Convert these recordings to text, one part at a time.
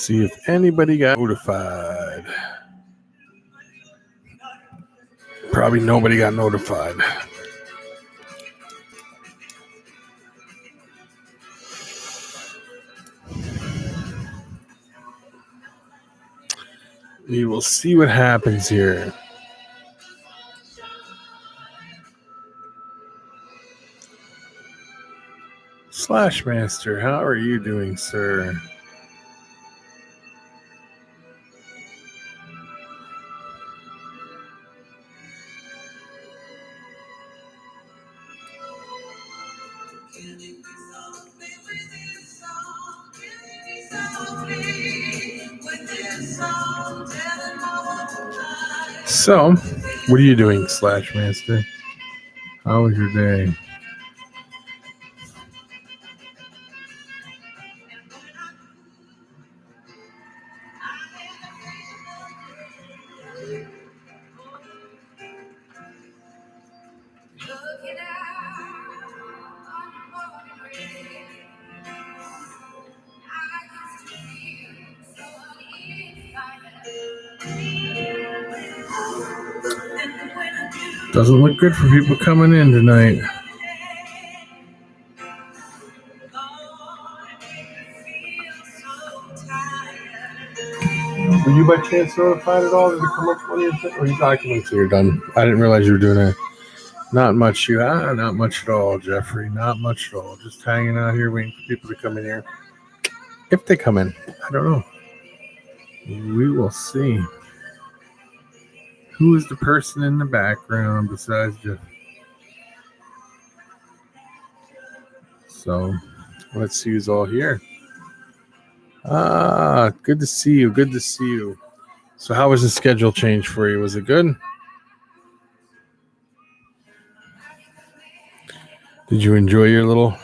See if anybody got notified. Probably nobody got notified. We will see what happens here. Slashmaster, how are you doing, sir? So, what are you doing, Slashmaster? How was your day? Doesn't look good for people coming in tonight. Were you by chance notified at all? Did it come up when your documents are done? I didn't realize you were doing that. Not much, not much at all, Jeffrey. Not much at all. Just hanging out here waiting for people to come in here. If they come in, I don't know. We will see. Who is the person in the background besides Jeff? So, let's see who's all here. Good to see you. Good to see you. So, how was the schedule change for you? Was it good? Did you enjoy your little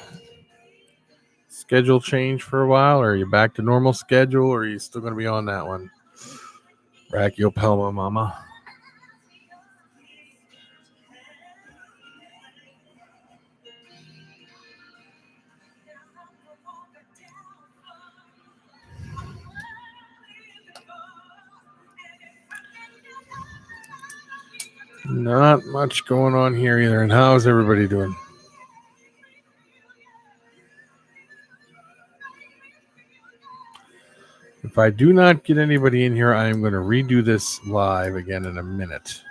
schedule change for a while? Or are you back to normal schedule? Or are you still going to be on that one? Brachiopelma, mama. Not much going on here either. And how's everybody doing? If I do not get anybody in here, I am going to redo this live again in a minute.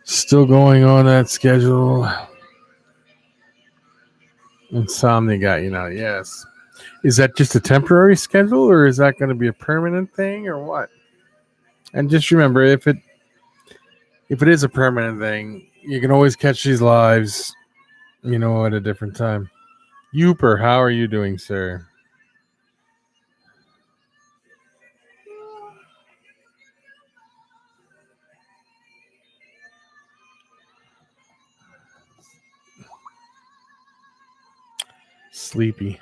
Still going on that schedule. Insomnia got you now, yes. Is that just a temporary schedule, or is that going to be a permanent thing, or what? And just remember, if it is a permanent thing, you can always catch these lives, at a different time. Youper, how are you doing, sir? Sleepy.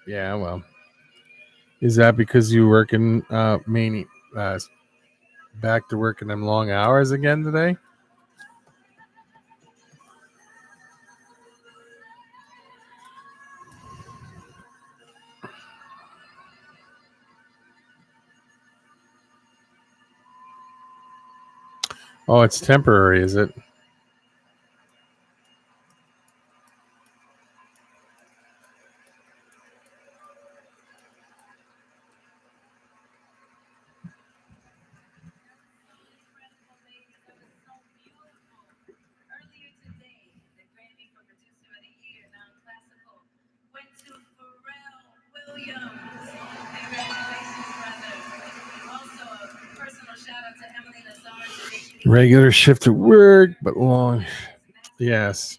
Yeah, well. Is that because you working back to working them long hours again today? Oh, it's temporary, is it? Regular shift at work, but long. Yes.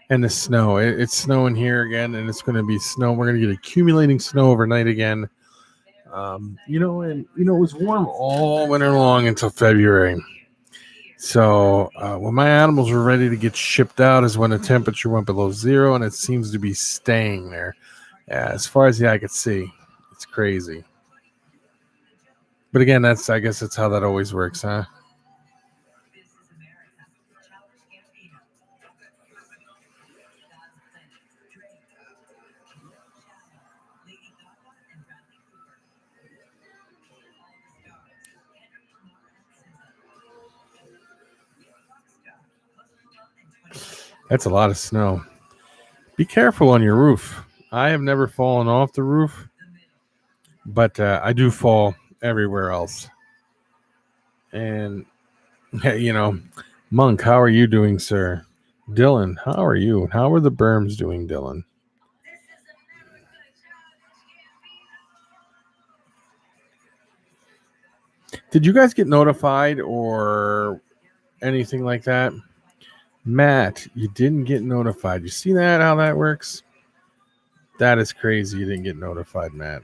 And the snow. It's snowing here again, and it's going to be snow. We're going to get accumulating snow overnight again. It was warm all winter long until February. So when my animals were ready to get shipped out is when the temperature went below zero, and it seems to be staying there. Yeah, as far as the eye could see, it's crazy. But again, I guess that's how that always works, huh? That's a lot of snow. Be careful on your roof. I have never fallen off the roof, but I do fall everywhere else. And, Monk, how are you doing, sir? Dylan, how are you? How are the berms doing, Dylan? Did you guys get notified or anything like that? Matt, you didn't get notified. You see that, how that works? That is crazy. You didn't get notified, Matt.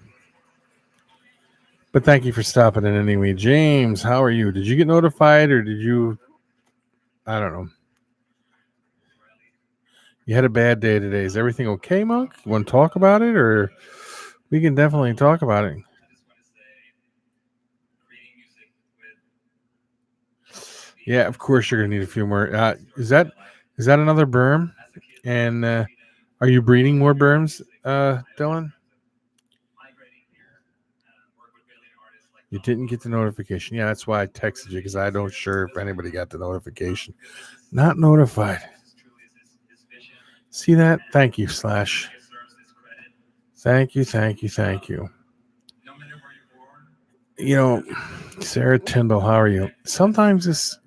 But thank you for stopping in anyway. James, how are you? Did you get notified or did you? I don't know. You had a bad day today. Is everything okay, Monk? You want to talk about it or we can definitely talk about it? Yeah, of course you're gonna need a few more. Is that another berm? And are you breeding more berms, Dylan? You didn't get the notification. Yeah, that's why I texted you because I don't sure if anybody got the notification. Not notified. See that? Thank you, Slash. Thank you. Sarah Tyndall, how are you? Sometimes this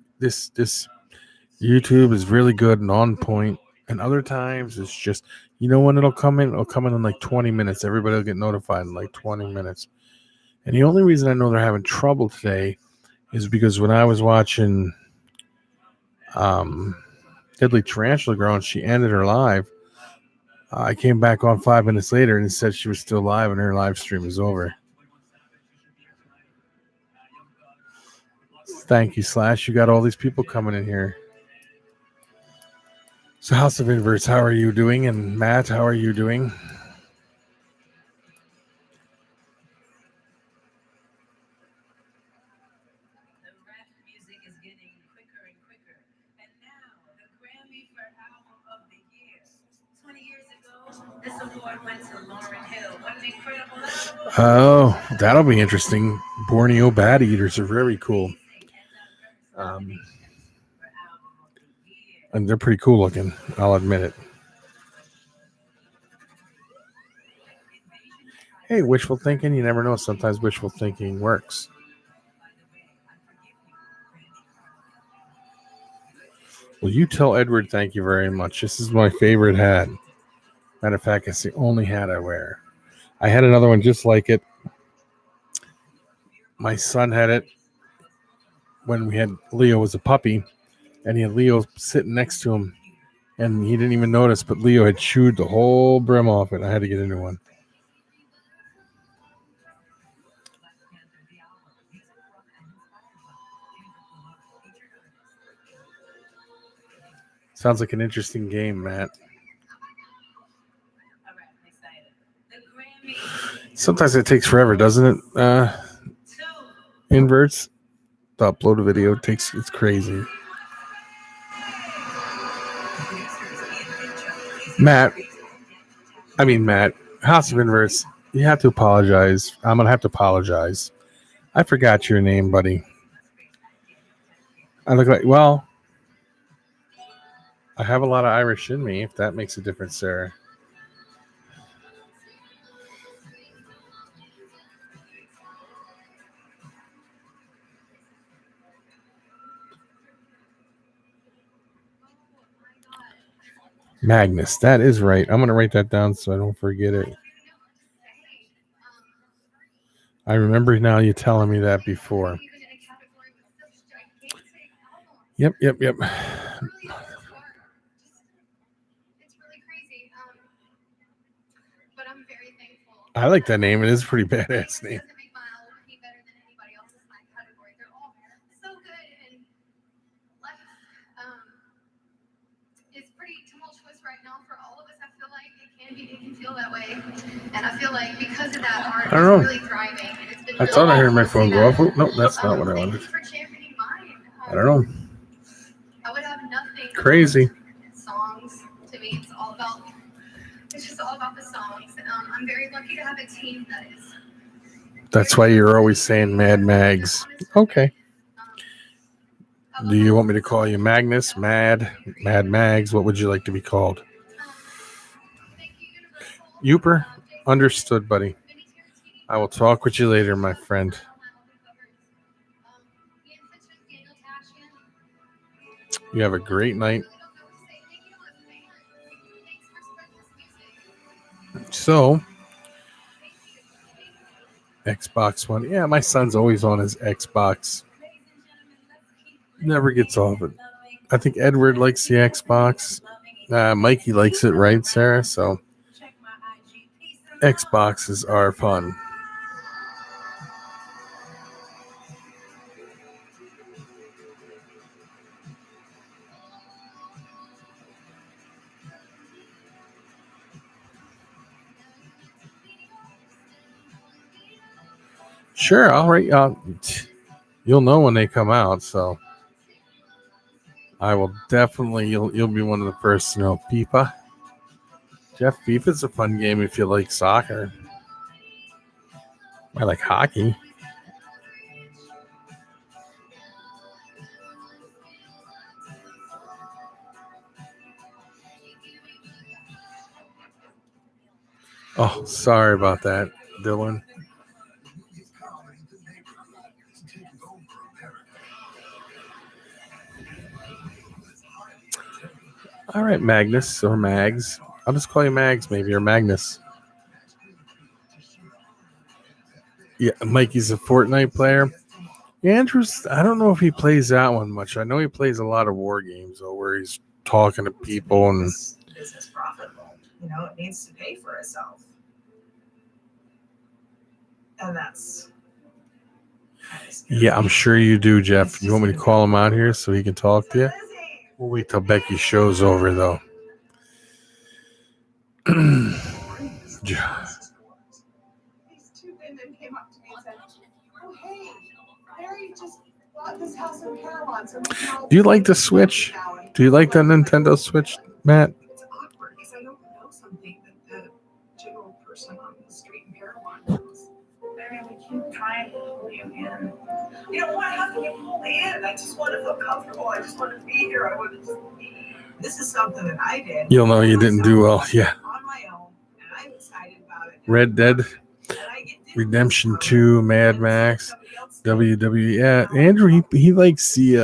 YouTube is really good and on point, and other times it's just when it'll come in. It'll come in like 20 minutes. Everybody will get notified in like 20 minutes. And the only reason I know they're having trouble today is because when I was watching Deadly Tarantula Girl and she ended her live, I came back on 5 minutes later and it said she was still live and her live stream is over. Thank you, Slash. You got all these people coming in here. So House of Inverts, how are you doing? And Matt, how are you doing? Oh, that'll be interesting. Borneo bat eaters are very cool. And they're pretty cool looking, I'll admit it. Hey, wishful thinking, you never know. Sometimes wishful thinking works. Well, you tell Edward thank you very much. This is my favorite hat. Matter of fact, it's the only hat I wear. I had another one just like it. My son had it when we had Leo was a puppy, and he had Leo sitting next to him, and he didn't even notice, but Leo had chewed the whole brim off it. I had to get a new one. Sounds like an interesting game, Matt. Sometimes it takes forever, doesn't it? Inverts to upload a video it's crazy. Matt, House of Inverts, you have to apologize. I'm gonna have to apologize. I forgot your name, buddy. I look like I have a lot of Irish in me. If that makes a difference, Sarah. Magnus, that is right. I'm gonna write that down so I don't forget it. I remember now you telling me that before. Yep. I like that name. It is a pretty badass name. right now for all of us. I feel like it can feel that way, and I feel like because of that, art I don't know. is really thriving. And it's been I thought I heard my phone go off. Oh, no, that's not what I wanted. Thank you for championing mine. I don't know. I would have nothing. Crazy. Songs to me, it's just all about the songs. I'm very lucky to have a team that is. That's why you're always saying Mad Mags. Okay. Do you want me to call you Magnus, Mad Mags? What would you like to be called? Youper? Understood, buddy. I will talk with you later, my friend. You have a great night. So, Xbox One. Yeah, my son's always on his Xbox. Never gets off it. I think Edward likes the Xbox. Mikey likes it, right, Sarah? So, Xboxes are fun. Sure, all right. You'll know when they come out, so I will definitely. You'll be one of the first to know. FIFA, Jeff. FIFA's a fun game if you like soccer. I like hockey. Oh, sorry about that, Dylan. All right, Magnus or Mags. I'll just call you Mags, maybe, or Magnus. Yeah, Mikey's a Fortnite player. Andrews, I don't know if he plays that one much. I know he plays a lot of war games, though, where he's talking to people and business profitable. You know, it needs to pay for itself. And that's yeah, I'm sure you do, Jeff. You want me to call him out here so he can talk to you? We'll wait till Becky's show's over, though. these two women came up to me and said, "Oh, hey, Mary just bought this house in Carolina." So do you like the Switch? Do you like the Nintendo Switch, Matt? It's awkward because I don't know something that the general person on the street in Carolina knows. Mary, we keep trying to pull you in. You know what? How can you pull me in? I just want to feel comfortable. I just want to be here. I want to just be. This is something that I did. You'll know you didn't do well. Yeah. On my own, and I'm excited about it. Red Dead Redemption 2, Mad Max, WWE. Yeah, Andrew, he likes the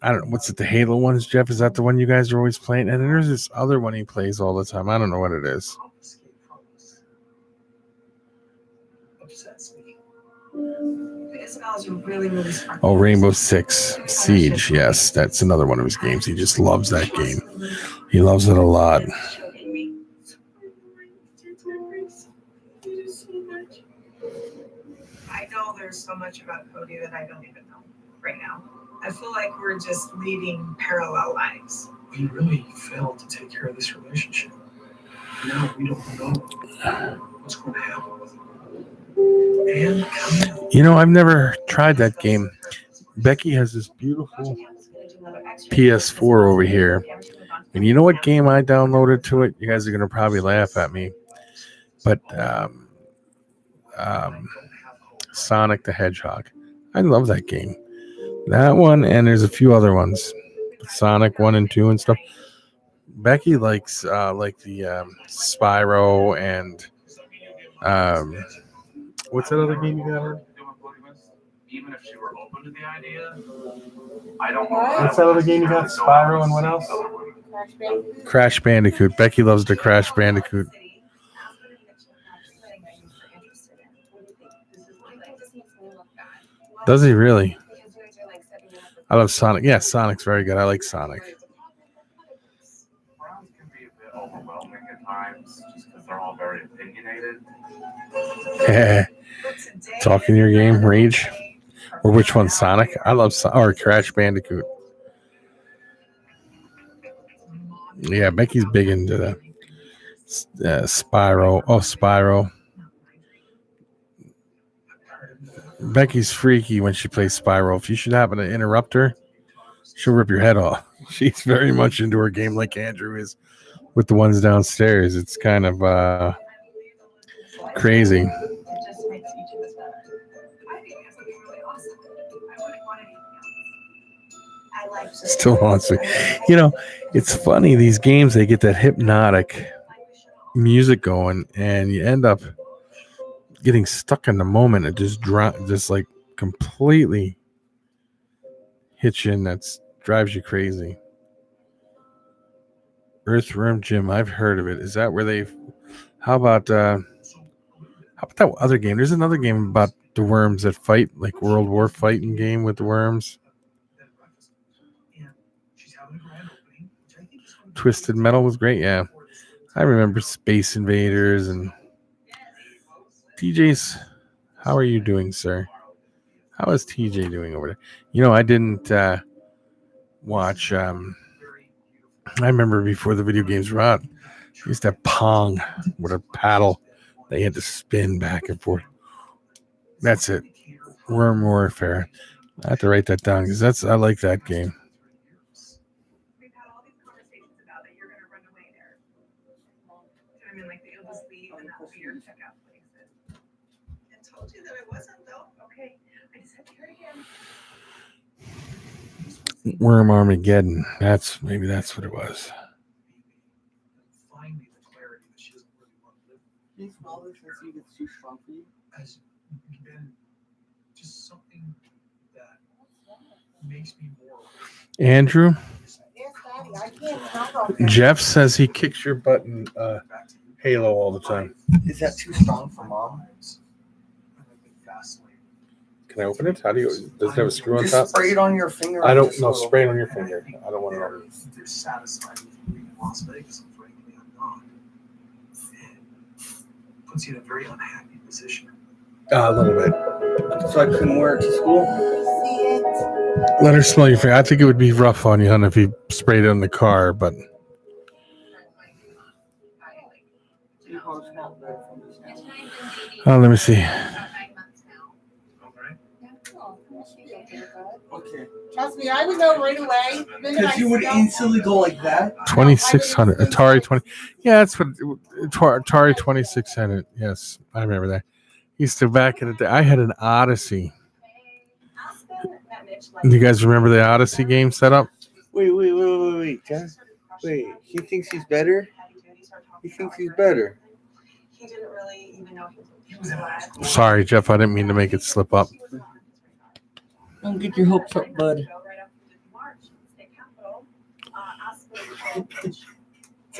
I don't know, what's it, the Halo ones, Jeff? Is that the one you guys are always playing? And then there's this other one he plays all the time. I don't know what it is. Oh, Rainbow Six Siege. Yes, that's another one of his games. He just loves that game. He loves it a lot. I know there's so much about Cody that I don't even know right now. I feel like we're just leading parallel lives. We really failed to take care of this relationship. Now we don't know what's going to happen with it. And you know, I've never tried that game. Becky has this beautiful PS4 over here. And you know what game I downloaded to it? You guys are going to probably laugh at me. But Sonic the Hedgehog. I love that game. That one, and there's a few other ones. Sonic 1 and 2 and stuff. Becky likes like the Spyro and what's that other game you got her? even if she were open to the idea, I don't know. What's that other game you got? Spyro and what else? Crash Bandicoot. Becky loves the Crash Bandicoot. Does he really? I love Sonic. Yeah, Sonic's very good. I like Sonic. Browns can be a bit overwhelming at times just because they're all very opinionated. Talking your game, Rage? Or which one, Sonic? I love or Crash Bandicoot. Yeah, Becky's big into the Spyro. Oh, Spyro. Becky's freaky when she plays Spyro. If you should happen to interrupt her, she'll rip your head off. She's very much into her game like Andrew is with the ones downstairs. It's kind of crazy. It just makes each of us better. I think that's really awesome. I wouldn't want anything else. I like Still wants me. You know, it's funny, these games, they get that hypnotic music going, and you end up getting stuck in the moment. It just like completely hits you, and that drives you crazy. Earthworm Jim, I've heard of it. Is that where they've? How about that other game? There's another game about the worms that fight, like World War fighting game with the worms. Twisted Metal was great. Yeah, I remember Space Invaders and TJ's. How are you doing, sir? How is TJ doing over there? You know, I didn't watch. I remember before the video games were out, I used to have Pong with a paddle. They had to spin back and forth. That's it. Worm Warfare. I have to write that down because I like that game. We've had all these conversations about that you're gonna run away there. I mean, like you'll just leave and that'll be your checkout place. I told you that I wasn't though. Okay, I just had to hear it again. Worm Armageddon. Maybe that's what it was. Finally, the clarity that she doesn't really want to live Can you smell this and see if it's too strong for you? has been just something that makes me more. Andrew, Yes, Daddy, I can't smell okay. Jeff says he kicks your butt in Halo all the time. Is that too strong for Mom? Can I open it? How do you? Does it have a screw on top? Just spray it on your finger. I don't just know. a little. Spray it on your finger. I don't want to know. They're satisfied with being in Las Vegas, and frankly, I'm not. It puts you in a very unhappy position. A little bit. So I couldn't wear it to school? Let her smell your finger. I think it would be rough on you, hon, if you sprayed it on the car, but let me see. Okay. Trust me, I would know right away. Because you would instantly go like that. 2600 Atari 20. Yeah, that's what Atari 2600. Yes, I remember that. Used to back in the day. I had an Odyssey. Do you guys remember the Odyssey game setup? Wait, Jeff. Wait, he thinks he's better? He thinks he's better. He didn't really even know he was alive. Sorry, Jeff. I didn't mean to make it slip up. Don't get your hopes up, bud. It's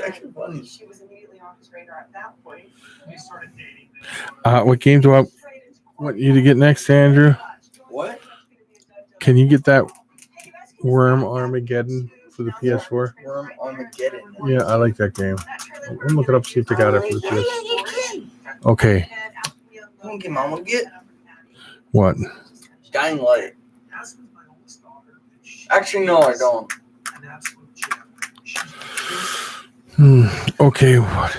actually funny. She was immediately on his radar at that point. We started dating. What game do I want you to get next, Andrew? What? Can you get that Worm Armageddon for the PS4? Worm Armageddon. Yeah, I like that game. I'm look it up, see if they got it for the PS4. Okay. You want to get Mom to get? What? Dying Light. Actually, no, I don't. Okay, what?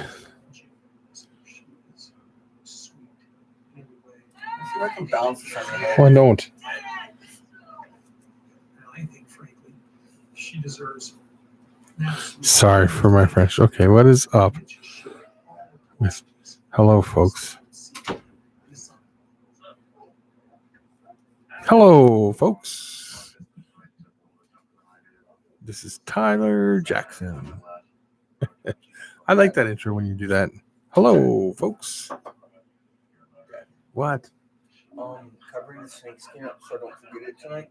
See if I can bounce this on your head. Why don't? I think, frankly, she deserves. Sorry for my French. Okay, what is up? Hello, folks. Hello, folks. This is Tyler Jackson. I like that intro when you do that. Hello, folks. What? Covering the snake skin up so I don't forget it tonight.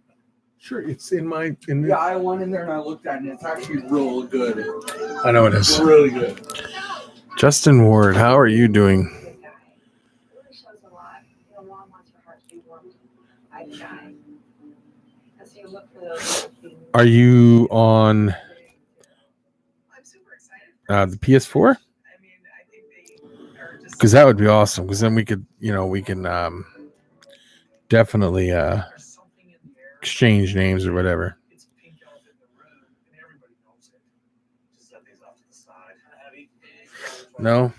Sure, it's in my. Yeah, I went in there and I looked at it and it's actually real good. I know it is. It's really good. Justin Ward, how are you doing? Are you on the PS4? Because that would be awesome. Because then we could, we can definitely exchange names or whatever. No?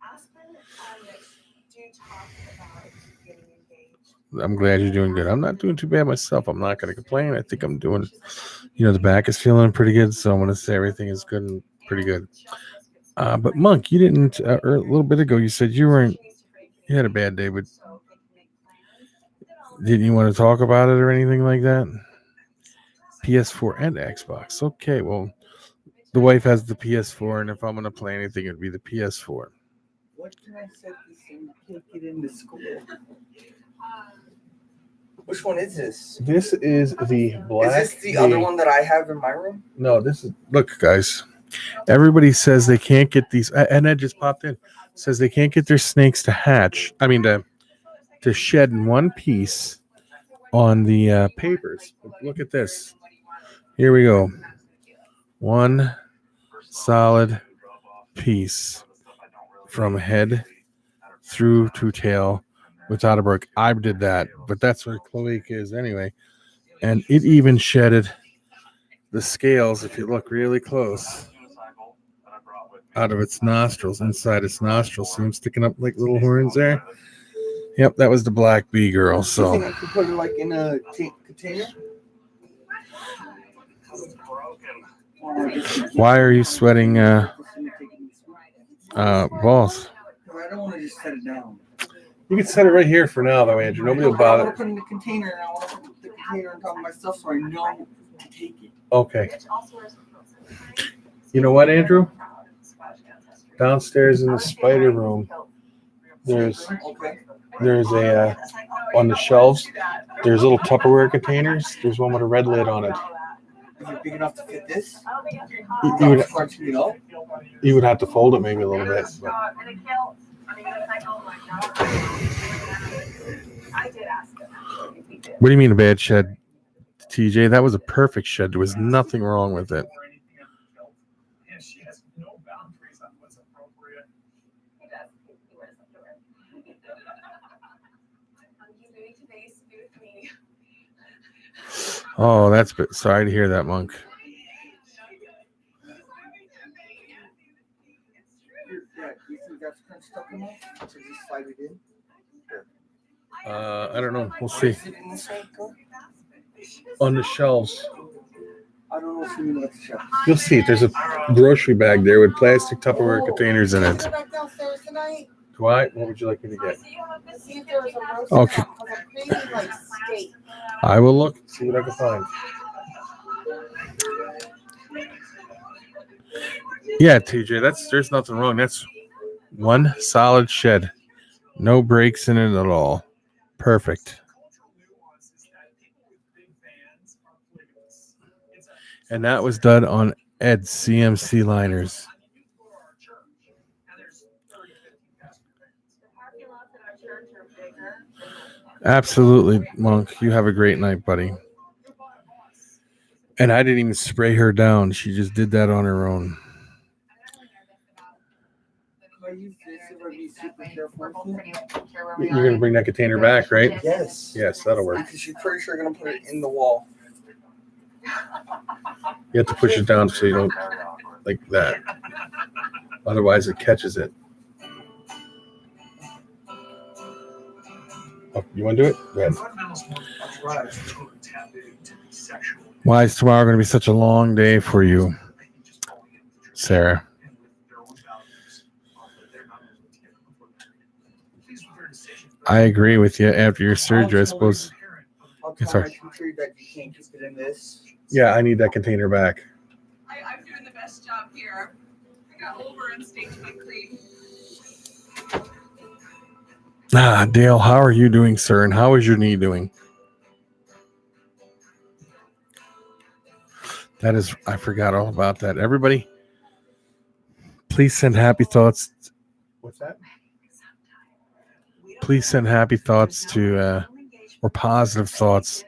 Aspen and do talk about getting engaged. I'm glad you're doing good. I'm not doing too bad myself. I'm not going to complain. I think I'm doing, the back is feeling pretty good. So I'm going to say everything is good and pretty good. But Monk, you didn't, a little bit ago, you said you had a bad day, but didn't you want to talk about it or anything like that? PS4 and Xbox. Okay, well, the wife has the PS4, and if I'm going to play anything, it'd be the PS4. What can I set this thing? Take it into school. Which one is this? This is the black. Is this the other one that I have in my room? No, this is. Look, guys. Everybody says they can't get these, and Ed just popped in. Says they can't get their snakes to hatch. I mean, to shed in one piece on the papers. But look at this. Here we go. One solid piece from head through to tail without a break. I did that, but that's what Chloe is anyway. And it even shedded the scales, if you look really close, out of its nostrils, inside its nostrils. See them sticking up like little horns there? Yep, that was the black bee girl. You So think I could put it like in a container? why are you sweating balls? I don't want to just set it down. You can set it right here for now, though, Andrew. Nobody will I bother. want to put it in the container, and I want to put the container on top of my stuff so I know to take it. Okay. You know what, Andrew? Downstairs in the spider room, there's a on the shelves. There's little Tupperware containers. There's one with a red lid on it. Is it big enough to fit this? You would have to fold it maybe a little bit. But. What do you mean a bad shed, TJ? That was a perfect shed. There was nothing wrong with it. She has no boundaries on what's appropriate. Oh, sorry to hear that, Monk. I don't know. We'll see. On the shelves. I don't know if you know the shelf. You'll see. There's a grocery bag there with plastic Tupperware containers in it. Do I? What would you like me to get? Okay. I will look, see what I can find. Yeah, TJ, there's nothing wrong. That's one solid shed. No breaks in it at all. Perfect. And that was done on Ed's CMC liners. Absolutely, Monk. You have a great night, buddy. And I didn't even spray her down. She just did that on her own. You're going to bring that container back, right? Yes. Yes, that'll work. Because you're pretty sure going to put it in the wall. You have to push it down so you don't like that. Otherwise, it catches it. Oh, you want to do it? Go ahead. Why is tomorrow going to be such a long day for you, Sarah? I agree with you. After your surgery, I suppose. It's hard. Yeah, I need that container back. I'm doing the best job here. I got over and staked my claim. Dale, how are you doing, sir? And how is your knee doing? I forgot all about that. Everybody, please send happy thoughts. What's that? Please send happy thoughts to, or positive thoughts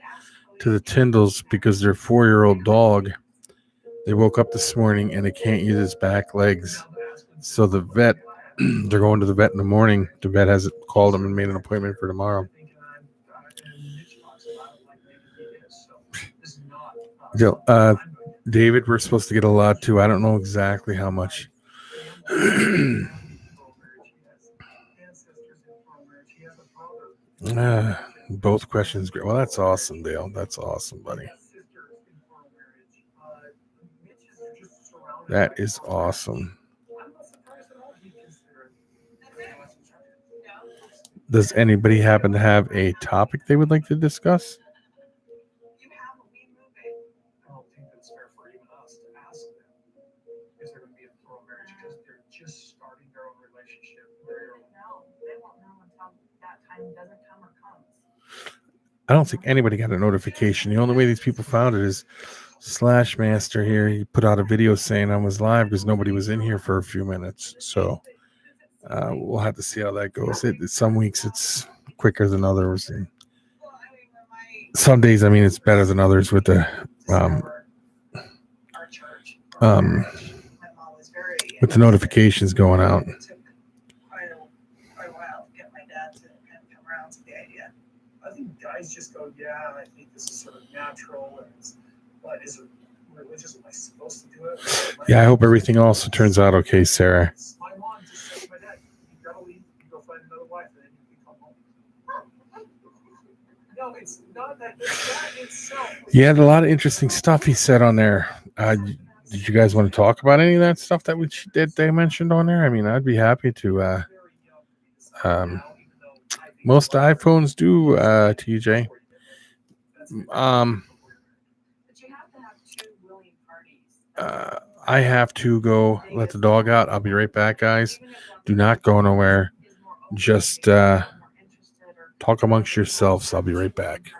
to the Tyndalls because their 4-year-old dog, they woke up this morning and they can't use his back legs. So the vet, they're going to the vet in the morning. The vet hasn't called them and made an appointment for tomorrow. David, we're supposed to get a lot too. I don't know exactly how much. Both questions great. Well, that's awesome, Dale. That's awesome, buddy. That is awesome. Does anybody happen to have a topic they would like to discuss? I don't think it's fair for even us to ask them if they're going to be in thorough marriage because they're just starting their own relationship. They won't know until that time doesn't come or comes. I don't think anybody got a notification. The only way these people found it is Slash Master here. He put out a video saying I was live because nobody was in here for a few minutes. So we'll have to see how that goes. Some weeks it's quicker than others. And some days, I mean, it's better than others with the with the notifications going out. It took quite a while to get my dad to kind of come around to the idea. I think guys just go, yeah, I think this is sort of natural. But is it religious? Am I supposed to do it? Yeah, I hope everything also turns out okay, Sarah. My mom just said to my dad, you gotta leave, you go find another wife, and then you can come home. No, it's not that itself. Yeah, a lot of interesting stuff he said on there. Did you guys want to talk about any of that stuff that they mentioned on there? I mean, I'd be happy to. Most iPhones do, TJ. I have to go let the dog out. I'll be right back, guys. Do not go nowhere. Just talk amongst yourselves. I'll be right back.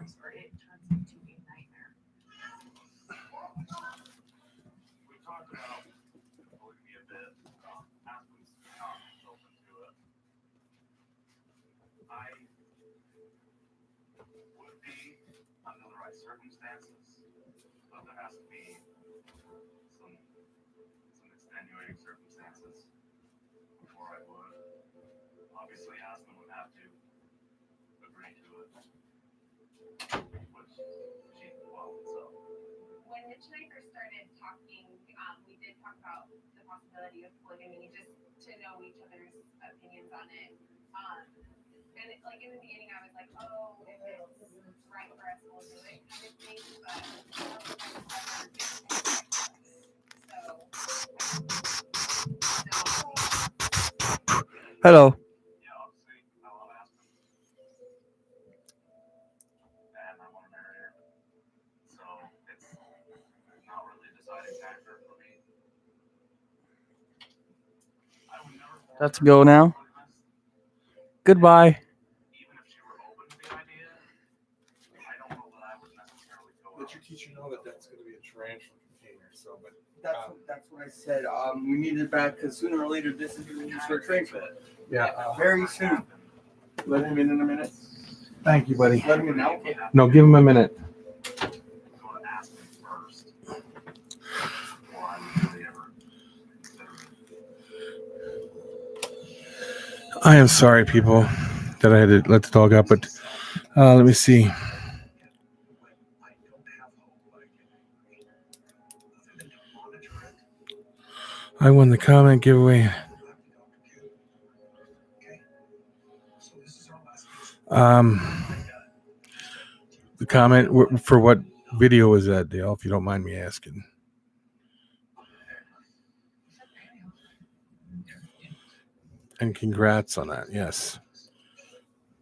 Circumstances, but there has to be some extenuating circumstances before I would. Obviously, Aspen would have to agree to it, which she well. So When Mitch and I first started talking, we did talk about the possibility of polygamy, just to know each other's opinions on it. And like in the beginning, I was like, oh, if it's right for us, we'll do it, kind of thing. But Hello. yeah, obviously, I love Aspen, and I want to marry her. So it's not really a deciding factor for me. I would never. That's a go now. Goodbye. Even if she were open to the idea, I don't know that I would necessarily go. Let your teacher know that that's going to be a tarantula container. So, but That's what I said. We need it back because sooner or later this is going to use for a train fit. yeah, Very soon. Let him in a minute. thank you, buddy. Let him in now. No, give him a minute. Go to Aspen first before I would really ever consider it. I am sorry, people, that I had to let the dog out, but let me see. I won the comment giveaway. The comment for what video was that, Dale, if you don't mind me asking? And congrats on that. Yes.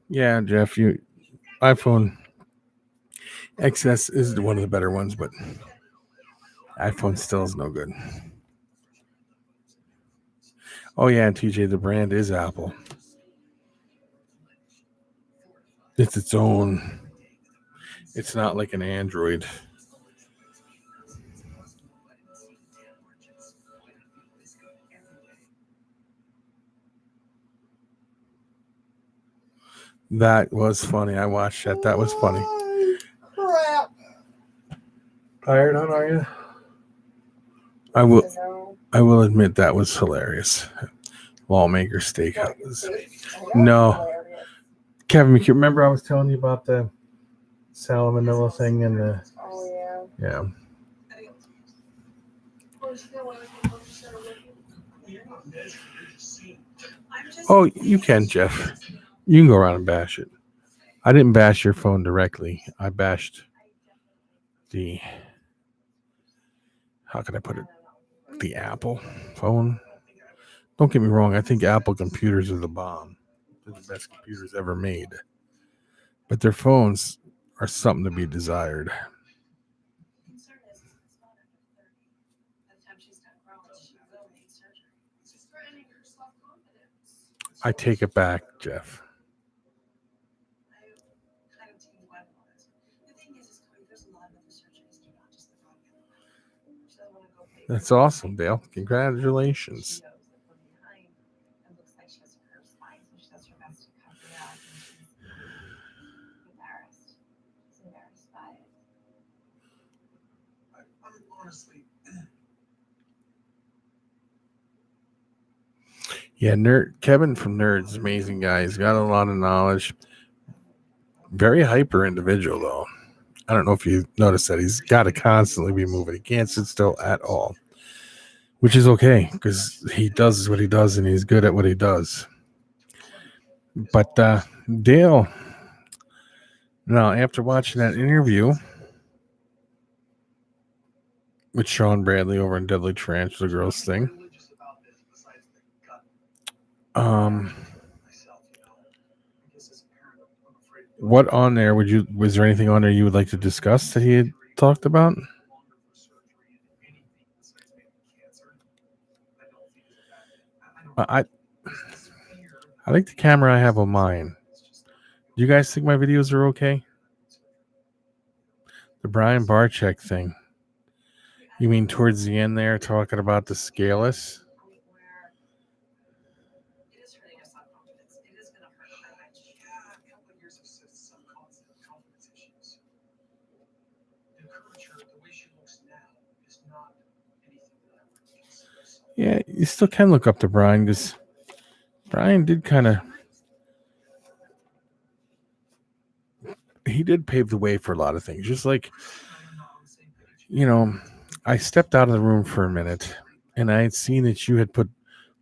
Yeah, Jeff, iPhone XS is one of the better ones, but iPhone still is no good. Oh yeah, TJ, the brand is Apple. It's its own. It's not like an Android. That was funny. I watched that. That was funny. Crap. Tired on, are you? I will admit that was hilarious. Lawmaker Steakhouse. No. Kevin, you remember I was telling you about the salmonella thing and the... Oh, Yeah. Oh, you can, Jeff. You can go around and bash it. I didn't bash your phone directly. I bashed the, how can I put it? The Apple phone. Don't get me wrong. I think Apple computers are the bomb. They're the best computers ever made. But their phones are something to be desired. Concern is it's not after 30. By the time she's done growing, she will need surgery. She's threatening her self-confidence. I take it back, Jeff. I kind of team web on it. The thing is, Cody, there's a lot of other surgeries to not just the broadband. She doesn't want to go pay. That's awesome, Dale. Congratulations. She knows that from behind, it looks like she has a curved spine, so she does her best to cover it up, and she's embarrassed. She's embarrassed by it. I'm honestly, Yeah, Kevin from Nerds is an amazing guy. He's got a lot of knowledge. Very hyper individual, though. I don't know if you noticed that. He's got to constantly be moving. He can't sit still at all, which is okay because he does what he does and he's good at what he does. But Dale, now after watching that interview with Sean Bradley over in Deadly Tarantula Girls thing, religious about this besides the gut myself, I guess as a parent, I'm afraid to what on there was there anything on there you would like to discuss that he had talked about? longer for surgery and anything besides maybe cancer. I don't think it's a bad thing. I like the camera I have on mine. Do you guys think my videos are okay? The Brian Barczyk thing. You mean towards the end there, talking about the scaleless? Point where it is hurting her self-confidence. It is going to hurt her. Yeah, a couple of years of some confidence issues. The curvature, the way she looks now, is not anything that I would consider. Yeah, you still can look up to Brian because Brian did he did pave the way for a lot of things. Just like, I stepped out of the room for a minute and I had seen that you had put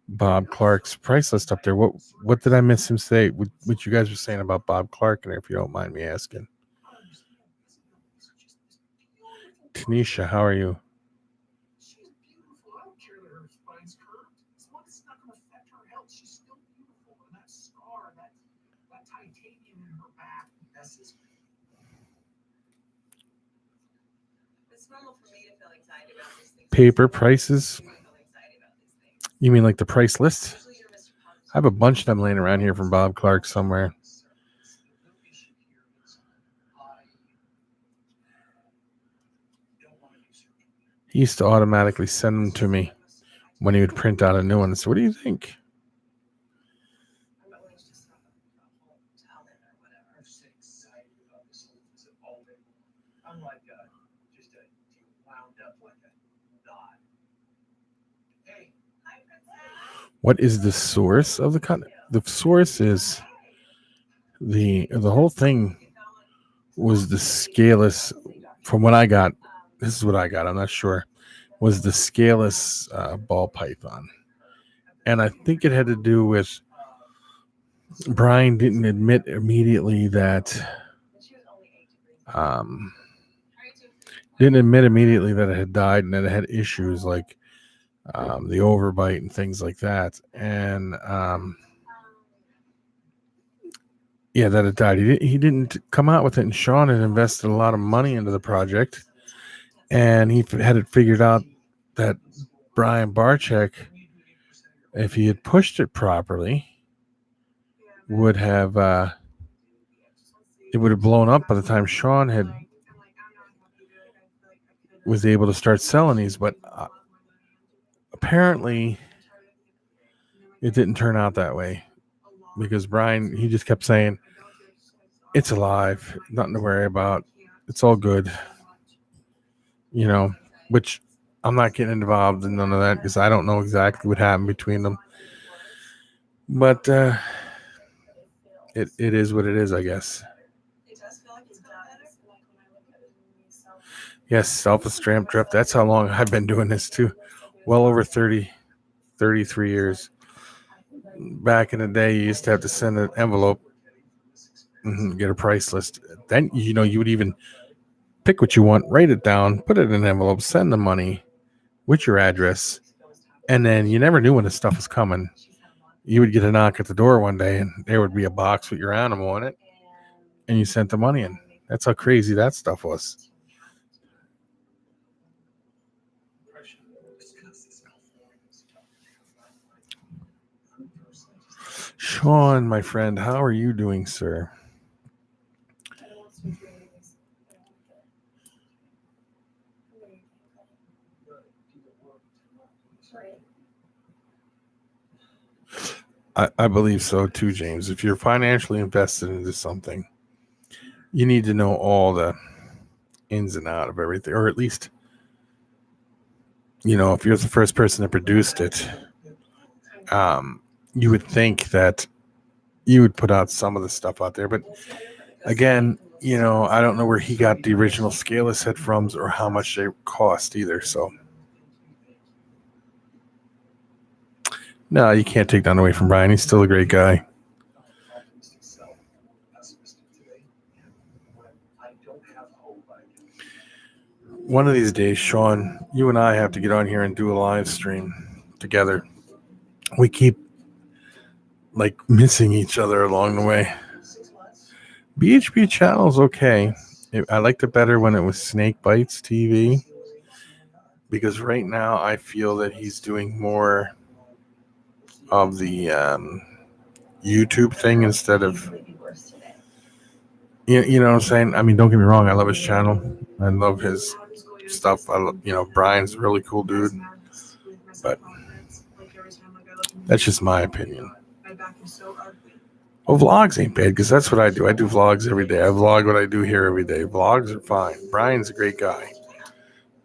Bob Clark's price list up there. What did I miss him say? What you guys were saying about Bob Clark in there, if you don't mind me asking? Tanisha, how are you? She's beautiful. I don't care that her spine's curved. As long as it's not going to affect her health, she's still beautiful. And that scar, that titanium in her back messes me. It's normal for me to feel anxiety about these things. Paper prices? I feel anxiety about these things. You mean like the price list? Usually you're Mr. Positive. I have a bunch of them laying around here from Bob Clark somewhere. The issue here is I don't want to do surgery. He used to automatically send them to me when he would print out a new one. So what do you think? I'm not willing to just have a whole towel in or whatever. I'm just excited about this whole visit all day long. I'm like just wound up like a knot. Hey, Hi, Princess. What is the source of the cut? The source is the whole thing was the scaleless. From what I got, this is what I got. I'm not sure. Was the scaleless ball python, and I think it had to do with Brian didn't admit immediately that She was only 8 degrees. didn't admit immediately that it had died and that it had issues like the overbite and things like that, and that it died. He didn't come out with it, and Sean had invested a lot of money into the project, and he had it figured out that Brian Barczyk, if he had pushed it properly, would have it would have blown up by the time Sean was able to start selling these. But apparently, it didn't turn out that way because Brian, he just kept saying, "It's alive, nothing to worry about. It's all good," which I'm not getting involved in none of that because I don't know exactly what happened between them. But it is what it is, I guess. It does feel like it's got better. Yes, self-esteem drift. That's how long I've been doing this too. Well over 30 33 years. Back in the day, you used to have to send an envelope, get a price list. Then, you would even pick what you want, write it down, put it in an envelope, send the money with your address. And then you never knew when the stuff was coming. You would get a knock at the door one day and there would be a box with your animal on it. And you sent the money in. That's how crazy that stuff was. Sean, my friend, how are you doing, sir? I believe so too, James. If you're financially invested into something, you need to know all the ins and outs of everything, or at least, if you're the first person that produced it, you would think that you would put out some of the stuff out there. But again, I don't know where he got the original scaleless head from or how much they cost either. So, no, you can't take that away from Brian. He's still a great guy. One of these days, Sean, you and I have to get on here and do a live stream together. We keep missing each other along the way. BHB channel's okay. I liked it better when it was Snake Bites TV, because right now I feel that he's doing more of the YouTube thing instead of, you know what I'm saying? I mean, don't get me wrong. I love his channel. I love his stuff. Brian's a really cool dude, but that's just my opinion. Well, vlogs ain't bad because that's what I do. I do vlogs every day. I vlog what I do here every day. Vlogs are fine. Brian's a great guy,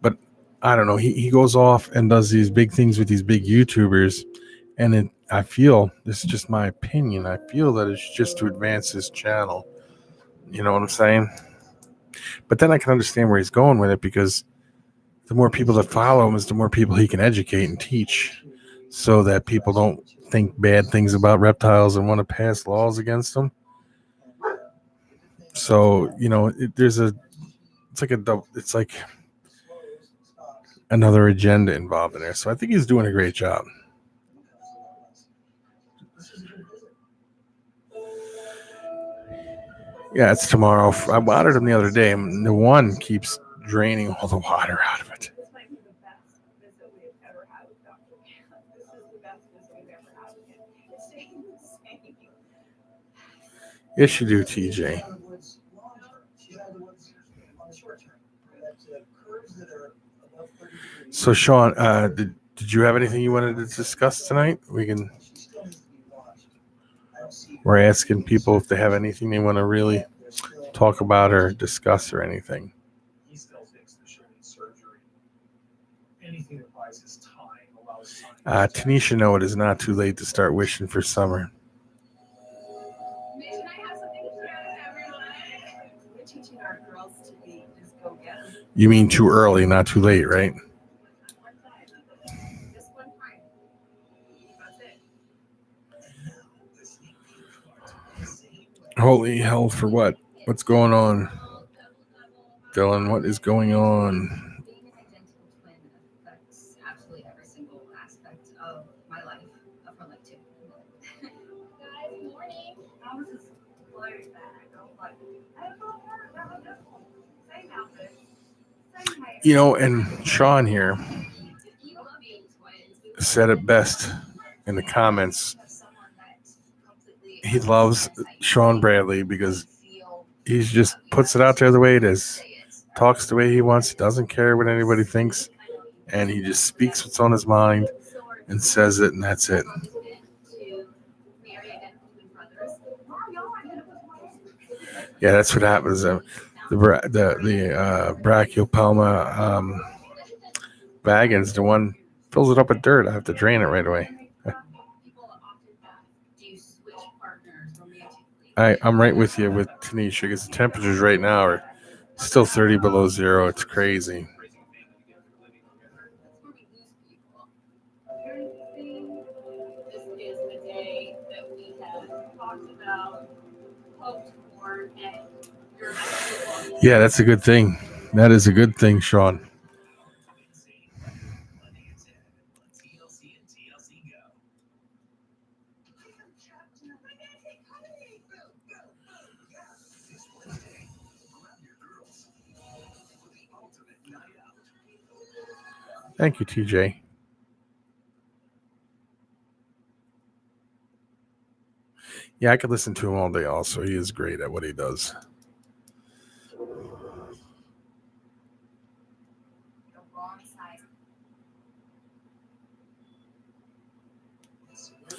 but I don't know. He goes off and does these big things with these big YouTubers, and I feel, this is just my opinion, I feel that it's just to advance his channel. You know what I'm saying? But then I can understand where he's going with it, because the more people that follow him is the more people he can educate and teach, so that people don't think bad things about reptiles and want to pass laws against them. So, it's like another agenda involved in there. So I think he's doing a great job. Yeah, it's tomorrow. I watered him the other day, and the one keeps draining all the water out of it. This might be the best visit we've ever had with Dr. Caleb. This is the best visit we've ever had with him. It's staying the same. Yes, you do, TJ. So, Sean, did you have anything you wanted to discuss tonight? We're asking people if they have anything they want to really talk about or discuss or anything. He still thinks there should be surgery. Anything that buys his time allows time. Tanisha, no, it is not too late to start wishing for summer. Can I have something to share with everyone? We're teaching our girls to be just go get them. You mean too early, not too late, right? Just one time. That's it. Holy hell, for what? What's going on? Dylan, what is going on? Being an identical twin affects absolutely every single aspect of my life, of her life too. Guys, morning. How was this blurry bag? I don't know. Same outfit. Same hair. And Sean here You love being twins. said it best in the comments. He loves Sean Bradley because he just puts it out there the way it is, talks the way he wants, doesn't care what anybody thinks, and he just speaks what's on his mind and says it, and that's it. Yeah, that's what happens. The Brachypelma vagans, the one fills it up with dirt. I have to drain it right away. I'm right with you with Tanisha, because the temperatures right now are still 30 below zero. It's crazy. Yeah, that's a good thing. That is a good thing, Sean. Thank you, TJ. Yeah, I could listen to him all day also. He is great at what he does.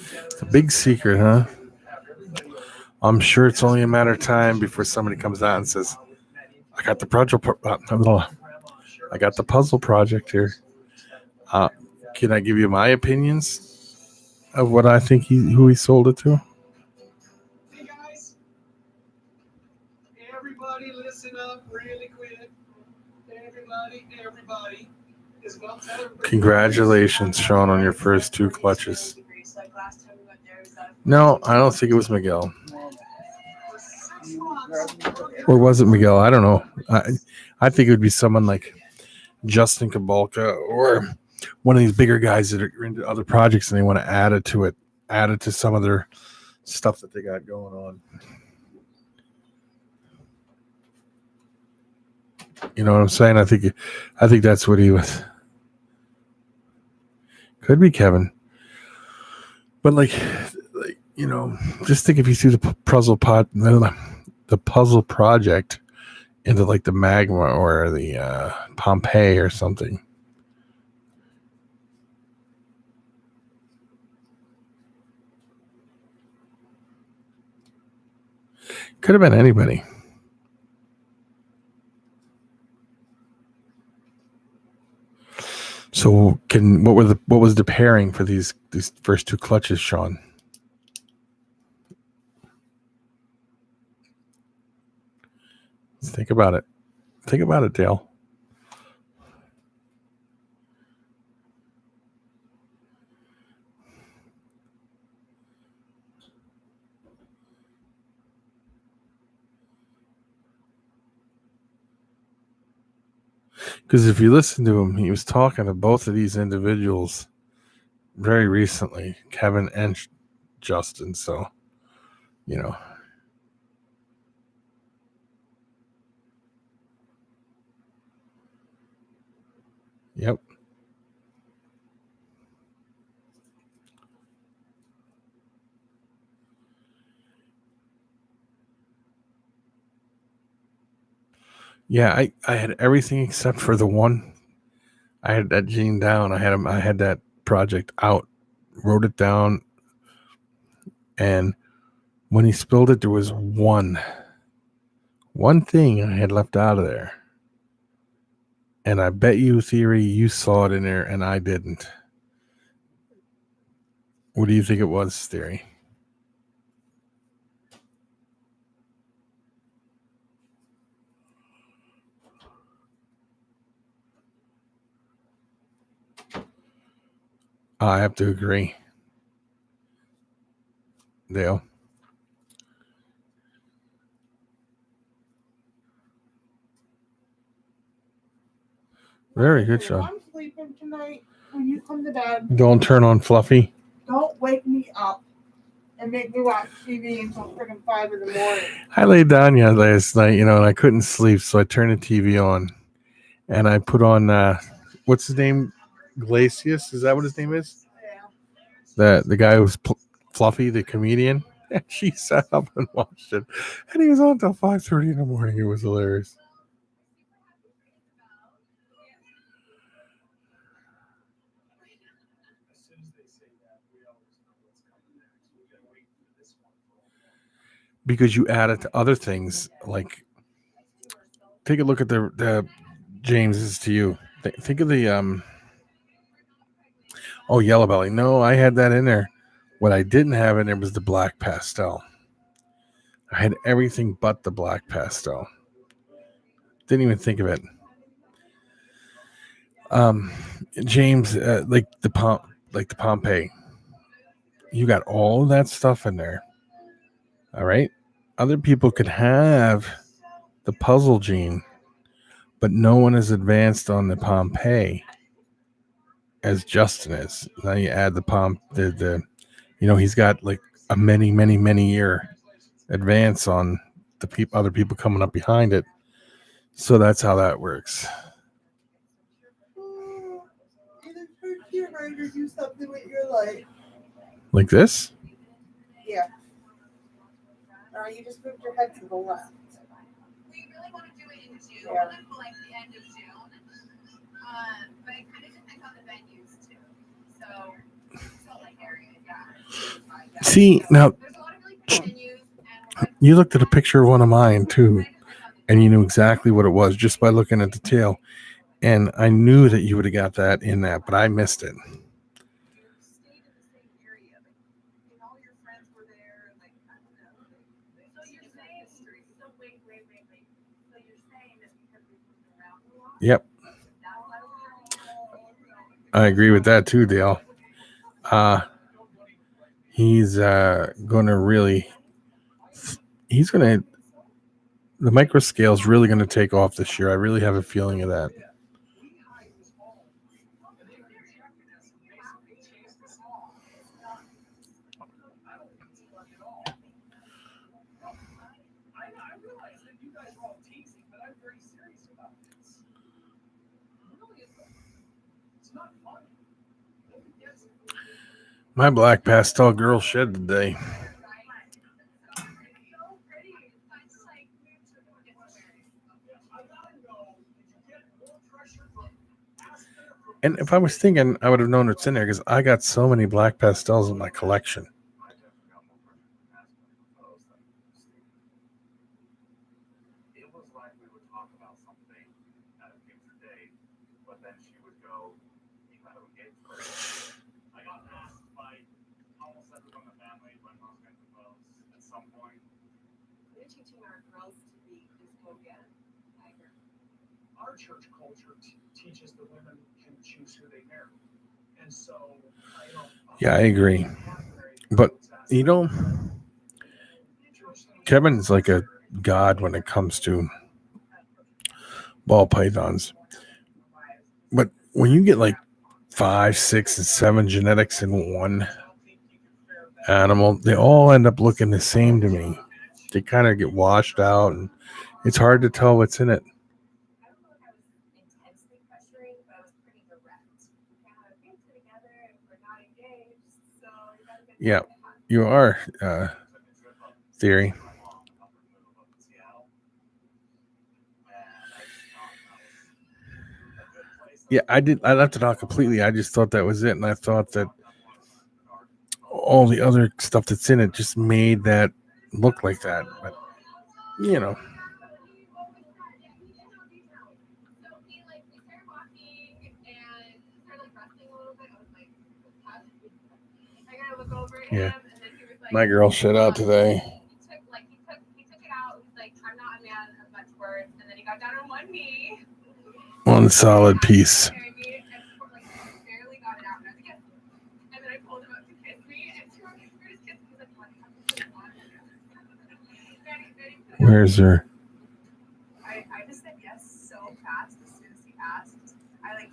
It's a big secret, huh? I'm sure it's only a matter of time before somebody comes out and says, I got the I got the puzzle project here. Can I give you my opinions of what I think who he sold it to? Hey guys, everybody listen up really quick. Everybody. Congratulations, Sean, on your first 2 clutches. No, I don't think it was Miguel. Or was it Miguel? I don't know. I think it would be someone like Justin Kabalka or one of these bigger guys that are into other projects and they want to add it to some of their stuff that they got going on. You know what I'm saying? I think that's what he was. Could be Kevin. But like you know, just think if you threw the puzzle project into like the magma or the Pompeii or something. Could have been anybody. So what was the pairing for these first 2 clutches, Sean? Let's think about it. Think about it, Dale. Because if you listen to him, he was talking to both of these individuals very recently, Kevin and Justin. So, you know. Yep. Yeah, I had everything except for the one. I had that gene down. I had that project out, wrote it down, and when he spilled it, there was one thing I had left out of there. And I bet you, Theory, you saw it in there and I didn't. What do you think it was, Theory? I have to agree. Dale? Very good, Sean. I'm sleeping tonight. When you come to bed, Don't turn on Fluffy. don't wake me up and make me watch TV until freaking 5 in the morning. I laid down last night, and I couldn't sleep, so I turned the TV on, and I put on what's his name? Glacius? Is that what his name is? Yeah. The guy who's Fluffy, the comedian. And she sat up and watched it, and he was on until 5:30 in the morning. It was hilarious. Because you add it to other things, like take a look at the James. This is to you. Think of the Yellow Belly. No, I had that in there. What I didn't have in there was the black pastel. I had everything but the black pastel. Didn't even think of it. James, like the Pompeii. You got all of that stuff in there. All right. Other people could have the puzzle gene, but no one is advanced on the Pompeii as Justin is. Now you add the he's got like a many year advance on the other people coming up behind it. So that's how that works. Either turn to your right or do something with your light. Like this? Yeah. Or you just moved your head to the left. We really want to do it in June, Yeah. like the end of June. But it kind of depends on the venues too. So, Salt Lake area, yeah. See, now There's a lot of really cool venues, and you looked at a picture of one of mine too, and you knew exactly what it was just by looking at the tail. And I knew that you would have got that in that, but I missed it. You stayed in the same area, and all your friends were there, like, I don't know. So you're saying, so wait. So you're saying that because we moved around a lot? Yep, I agree with that too, Dale. He's gonna the micro scale is really gonna take off this year. I really have a feeling of that. I realize that you guys are all teasing, but I'm very serious about this. Really, it's not funny. Yes. My black pastel girl shed today. And if I was thinking, I would have known it's in there because I got so many black pastels in my collection. It was like we would talk about something at a future date, but then she would go, "You got to engage first." I got asked by almost everyone in the family when I was going to propose at some point. We're teaching our girls to be dystopian. Our church culture teaches the women can choose who they marry. And so, Yeah, I agree. But, Kevin's like a god when it comes to ball pythons. But when you get like 5, 6, and 7 genetics in one animal, they all end up looking the same to me. They kind of get washed out, and it's hard to tell what's in it. I don't know if I was intensely pressuring, but I was pretty direct. We can't have things together if we're not engaged, so we gotta get Yeah, you are, Theory. Yeah, I left it out completely. I just thought that was it, and I thought that all the other stuff that's in it just made that look like that. But So we started walking and started resting a little bit. I was like, I gotta look over at Yeah. him, and then he was like, my girl shit out today. he took it out. He's like, I'm not a man of much words, and then he got down on one knee. One solid piece. And barely got it out, and I was like, yes. And then I pulled him up to kiss me, and we were just kissing. He was like, what? Where's her? I just said yes so fast as soon as he asked. I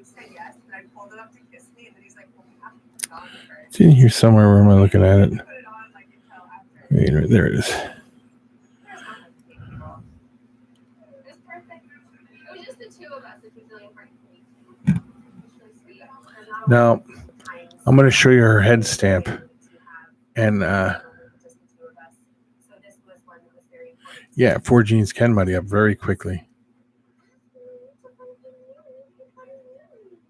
said yes, and I pulled it up to kiss me, and then he's like, well, we have to put it on first. It's in here somewhere. Where am I looking at it? Put it on like until after. Wait, there it is. It was perfect. It was just the two of us, which was really important for me. It was really sweet. There's not a Now, lot of times I'm going to show you her head stamp. to have And just the two of us. So this was one that was very important. yeah, 4 genes can muddy up very quickly.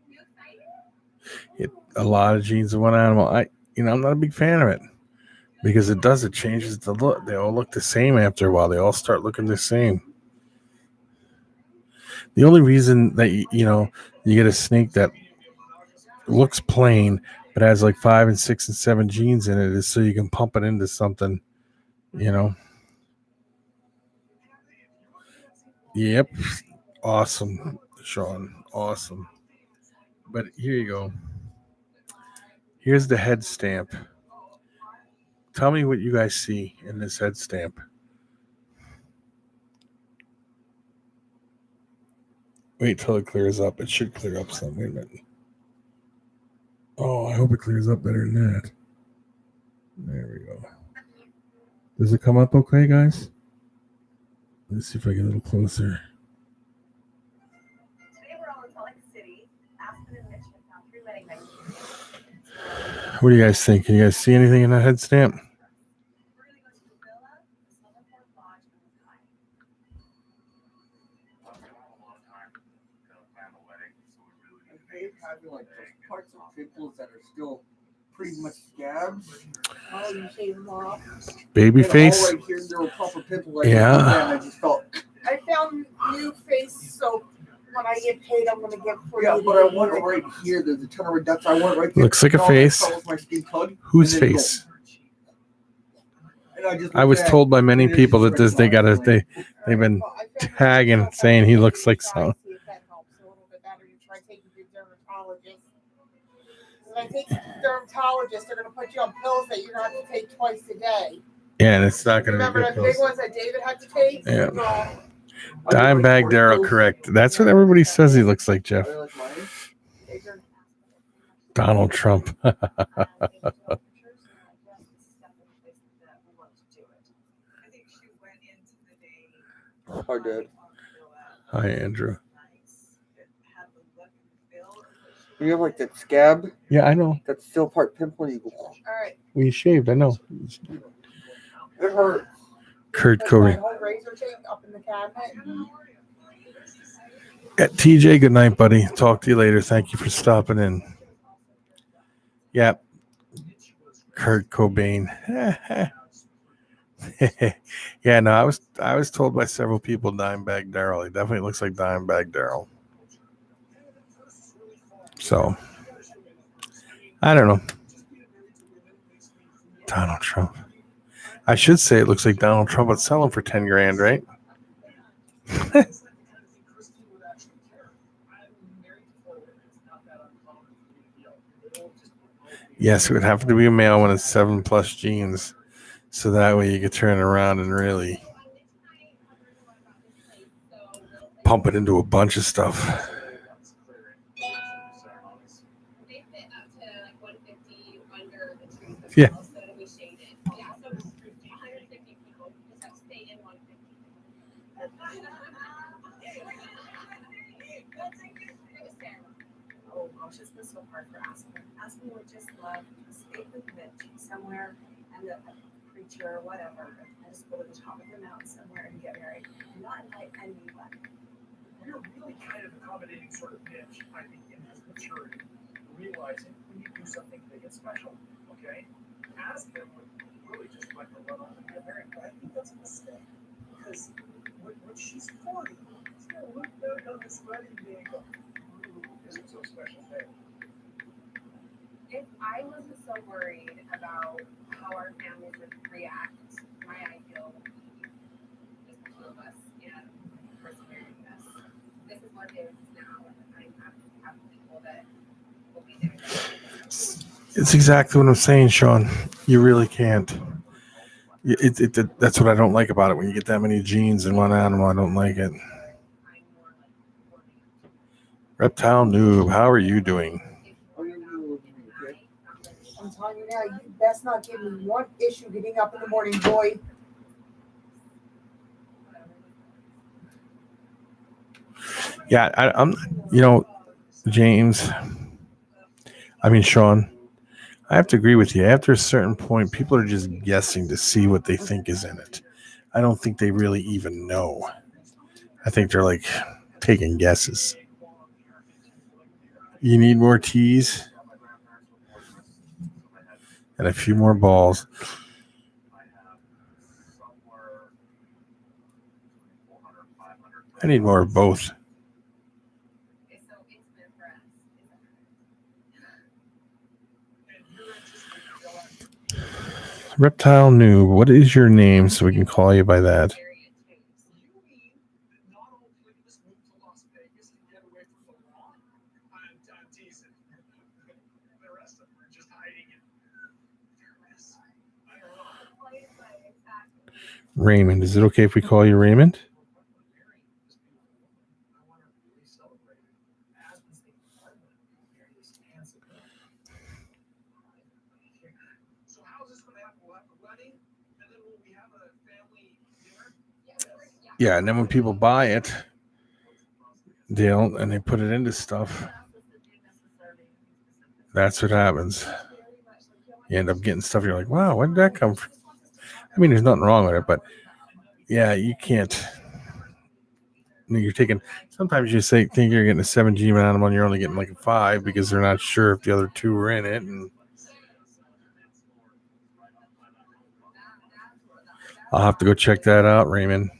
You excited? A lot of genes in one animal. I'm not a big fan of it because it changes the look. They all look the same after a while. They all start looking the same. The only reason that you get a snake that looks plain but has like 5 and 6 and 7 genes in it is so you can pump it into something. Yep. Awesome, Sean. Awesome. But here you go. Here's the head stamp. Tell me what you guys see in this head stamp. Wait till it clears up. It should clear up some. Wait a minute. Oh, I hope it clears up better than that. There we go. Does it come up okay, guys? Let's see if I get a little closer. Today we're all in Salt Lake City. Aspen and Mitch have found 3 wedding venues. What do you guys think? Can you guys see anything in that head stamp? We're going to go to the villa, the Silver Fort Lodge, and the Sky. Well, we don't have a lot of time to plan the wedding, so we really I need to hate make having like those parts of pimples that are still pretty much scabs. Oh, you shave them off. Baby And all face? right here, there were proper pimples. Yeah. And I just felt. I found new face soap. When I get paid, I'm gonna get for Yeah, you. but I want it right here. There's a ton of reduction. I want it right there. Looks like a And all that face. felt was my skin tug, Whose and then face? And I just I was looked at told by many and it people just that this they right gotta there. they've been Well, I found tagging myself saying he on looks like try, some. see if that helps a little bit better. You try taking to a dermatologist. When I take to the dermatologist, they're gonna put you on pills that you're gonna have to take twice a day. Yeah, and it's not gonna be Remember good. the big ones that David had to take? Yeah. Well, Dimebag Darrell, correct. That's what everybody says he looks like, Jeff. I like mine. Donald Trump. I think she went into the day. Hi, Dad. Hi, Andrew. You have like that scab Yeah, I know. that's still part pimple. And you go, All right. We shaved, I know. it hurts. Kurt Put my Cobain. whole razor tape up in the cabinet. At TJ, good night, buddy. Talk to you later. Thank you for stopping in. Yep. Kurt Cobain. Yeah, no, I was told by several people Dimebag Darrell. He definitely looks like Dimebag Darrell. So I don't know. Donald Trump. I should say it looks like Donald Trump would sell him for 10 grand, right? Yes, it would have to be a male one with 7+ genes. So that way you could turn it around and really pump it into a bunch of stuff. They fit up to like 150 under the trees. Yeah. So it'll be shaded. Yeah, so 150 people just have to stay in 150. Oh gosh, it's been so hard for Aspen. Aspen would just love to stay with Mitch somewhere and a preacher or whatever, and just go to the top of the mountain somewhere and get married and not invite anybody. We're really kind of accommodating sort of Mitch, I think, in his maturity, realizing we need to do something big and special, okay? Aspen would really just like to run off and get married, but I think that's a mistake, because when she's 40, she's gonna look back on this wedding day and go, ooh, this was a special day. If I wasn't so worried about how our families would react, my ideal would be just the two of us and persevering this. This is what it is now, and I'm happy to have people that will be there. It's exactly what I'm saying, Sean. You really can't. That's what I don't like about it. When you get that many genes in one animal, I don't like it. I'm more like Reptile Noob, how are you doing? I'm telling you now, you best not give me one issue getting up in the morning, boy. Yeah, I'm. James. Sean. I have to agree with you. After a certain point, people are just guessing to see what they think is in it. I don't think they really even know. I think they're like taking guesses. You need more teas and a few more balls. I need more of both. it's so intimate for us. Reptile Noob, what is your name so we can call you by that? Area too. You mean that not all polygamists move to Las Vegas to get away from the law? I'm teasing. The rest of them are just hiding in their mess. I don't know. Raymond, is it okay if we call you Raymond? celebrated. Aspen's the apartment, very expansive. So how's this going to happen? We'll have a wedding, and then will we have a family dinner? Yeah, and then when people buy it, and they put it into stuff. That's what happens. You end up getting stuff. You're like, wow, where did that come from? I mean, there's nothing wrong with it, but yeah, you can't. You're taking. Sometimes you think you're getting a 7G animal, and you're only getting like a 5 because they're not sure if the other 2 were in it. And I'll have to go check that out, Raymond.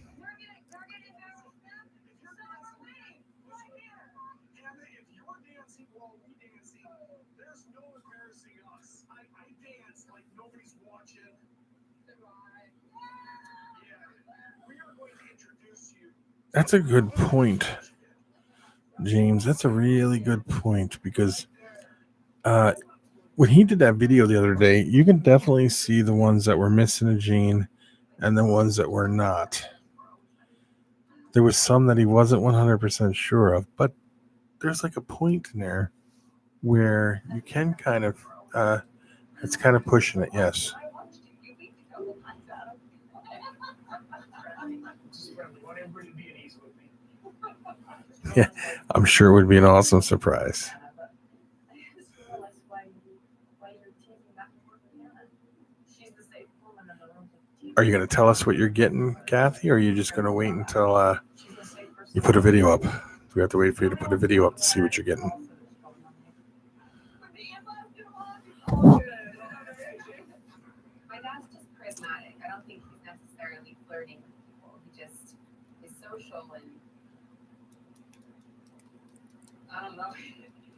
That's a good point, James. That's a really good point because when he did that video the other day, you can definitely see the ones that were missing a gene and the ones that were not. There was some that he wasn't 100% sure of, but there's like a point in there where you can kind of, it's kind of pushing it, yes. Yeah, I'm sure it would be an awesome surprise. Are you going to tell us what you're getting, Kathy, or are you just going to wait until you put a video up? Do we have to wait for you to put a video up to see what you're getting? My dad's just charismatic. I don't think he's necessarily flirting with people. He just is social and I don't know.